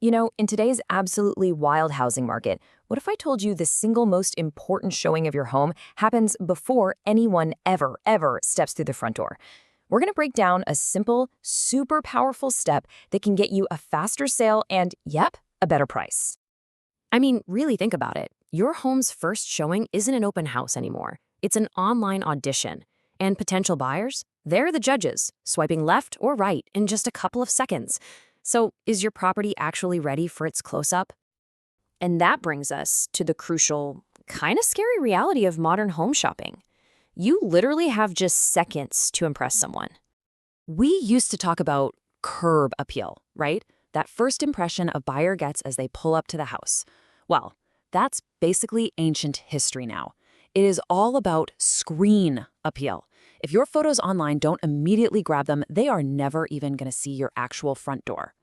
You know, in today's absolutely wild housing market, what if I told you the single most important showing of your home happens before anyone ever steps through the front door? We're going to break down a simple, super powerful step that can get you a faster sale and, yep, a better price. I mean, really think about it. Your home's first showing isn't an open house anymore. It's an online audition. And potential buyers? They're the judges, swiping left or right in just a couple of seconds. So, is your property actually ready for its close-up? And that brings us to the crucial, kind of scary reality of modern home shopping. You literally have just seconds to impress someone. We used to talk about curb appeal, right? That first impression a buyer gets as they pull up to the house. Well, that's basically ancient history now. It is all about screen appeal. If your photos online don't immediately grab them, they are never even going to see your actual front door.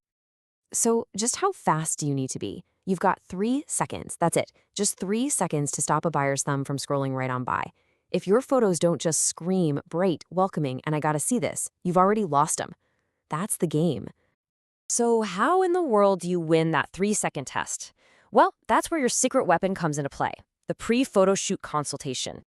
So just how fast do you need to be? You've got 3 seconds. That's it. Just 3 seconds to stop a buyer's thumb from scrolling right on by. If your photos don't just scream, bright, welcoming, and I gotta see this, you've already lost them. That's the game. So how in the world do you win that 3-second test? Well, that's where your secret weapon comes into play, the pre-photo shoot consultation.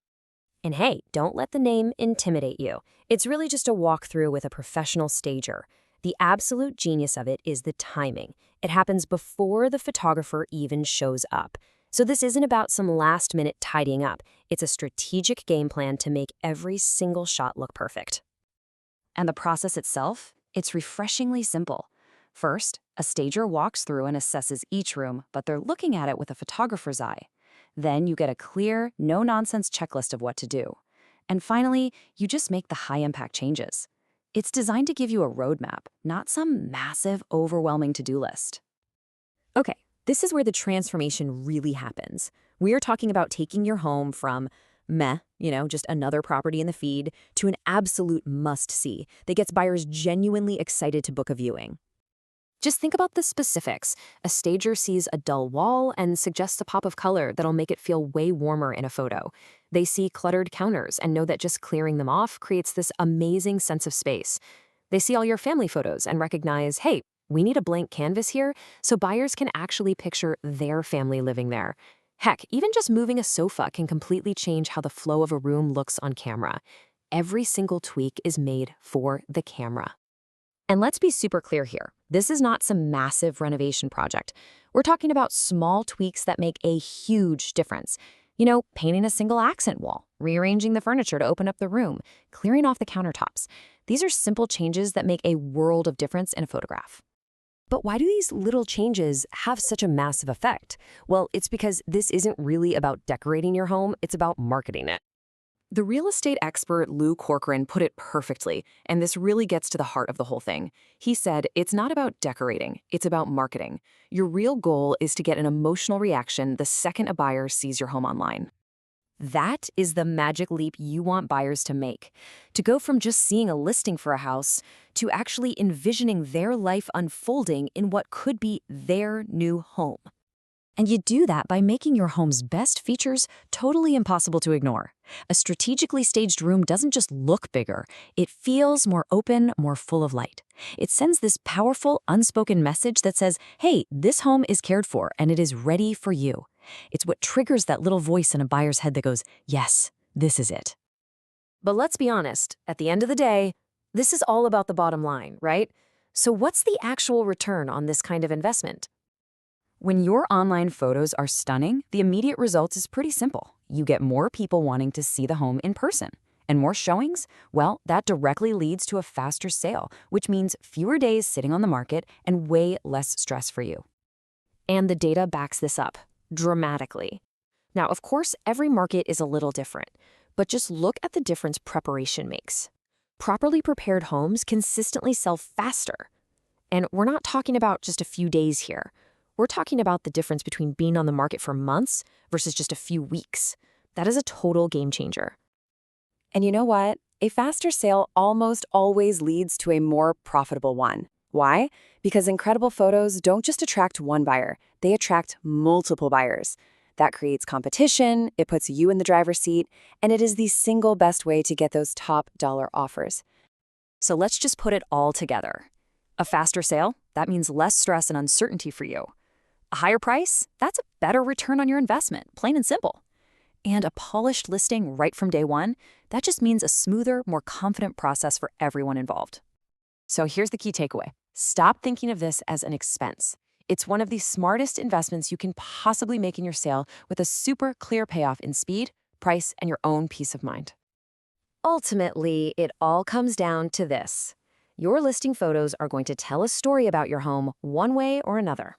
And hey, don't let the name intimidate you. It's really just a walkthrough with a professional stager. The absolute genius of it is the timing. It happens before the photographer even shows up. So this isn't about some last-minute tidying up. It's a strategic game plan to make every single shot look perfect. And the process itself? It's refreshingly simple. First, a stager walks through and assesses each room, but they're looking at it with a photographer's eye. Then you get a clear, no-nonsense checklist of what to do. And finally, you just make the high-impact changes. It's designed to give you a roadmap, not some massive, overwhelming to-do list. Okay, this is where the transformation really happens. We're talking about taking your home from just another property in the feed, to an absolute must-see that gets buyers genuinely excited to book a viewing. Just think about the specifics. A stager sees a dull wall and suggests a pop of color that'll make it feel way warmer in a photo. They see cluttered counters and know that just clearing them off creates this amazing sense of space. They see all your family photos and recognize, hey, we need a blank canvas here, so buyers can actually picture their family living there. Heck, even just moving a sofa can completely change how the flow of a room looks on camera. Every single tweak is made for the camera. And let's be super clear here. This is not some massive renovation project. We're talking about small tweaks that make a huge difference. You know, painting a single accent wall, rearranging the furniture to open up the room, clearing off the countertops. These are simple changes that make a world of difference in a photograph. But why do these little changes have such a massive effect? Well, it's because this isn't really about decorating your home, it's about marketing it. The real estate expert Lou Corcoran put it perfectly, and this really gets to the heart of the whole thing. He said, it's not about decorating, it's about marketing. Your real goal is to get an emotional reaction the second a buyer sees your home online. That is the magic leap you want buyers to make. To go from just seeing a listing for a house to actually envisioning their life unfolding in what could be their new home. And you do that by making your home's best features totally impossible to ignore. A strategically staged room doesn't just look bigger, it feels more open, more full of light. It sends this powerful, unspoken message that says, hey, this home is cared for and it is ready for you. It's what triggers that little voice in a buyer's head that goes, yes, this is it. But let's be honest, at the end of the day, this is all about the bottom line, right? So what's the actual return on this kind of investment? When your online photos are stunning, the immediate result is pretty simple. You get more people wanting to see the home in person. And more showings? Well, that directly leads to a faster sale, which means fewer days sitting on the market and way less stress for you. And the data backs this up dramatically. Now, of course, every market is a little different, but just look at the difference preparation makes. Properly prepared homes consistently sell faster. And we're not talking about just a few days here. We're talking about the difference between being on the market for months versus just a few weeks. That is a total game changer. And you know what? A faster sale almost always leads to a more profitable one. Why? Because incredible photos don't just attract one buyer, they attract multiple buyers. That creates competition, it puts you in the driver's seat, and it is the single best way to get those top dollar offers. So let's just put it all together. A faster sale? That means less stress and uncertainty for you. A higher price? That's a better return on your investment, plain and simple. And a polished listing right from day one? That just means a smoother, more confident process for everyone involved. So here's the key takeaway. Stop thinking of this as an expense. It's one of the smartest investments you can possibly make in your sale with a super clear payoff in speed, price, and your own peace of mind. Ultimately, it all comes down to this. Your listing photos are going to tell a story about your home one way or another.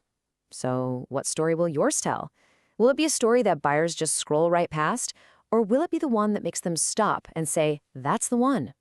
So what story will yours tell? Will it be a story that buyers just scroll right past? Or will it be the one that makes them stop and say, that's the one?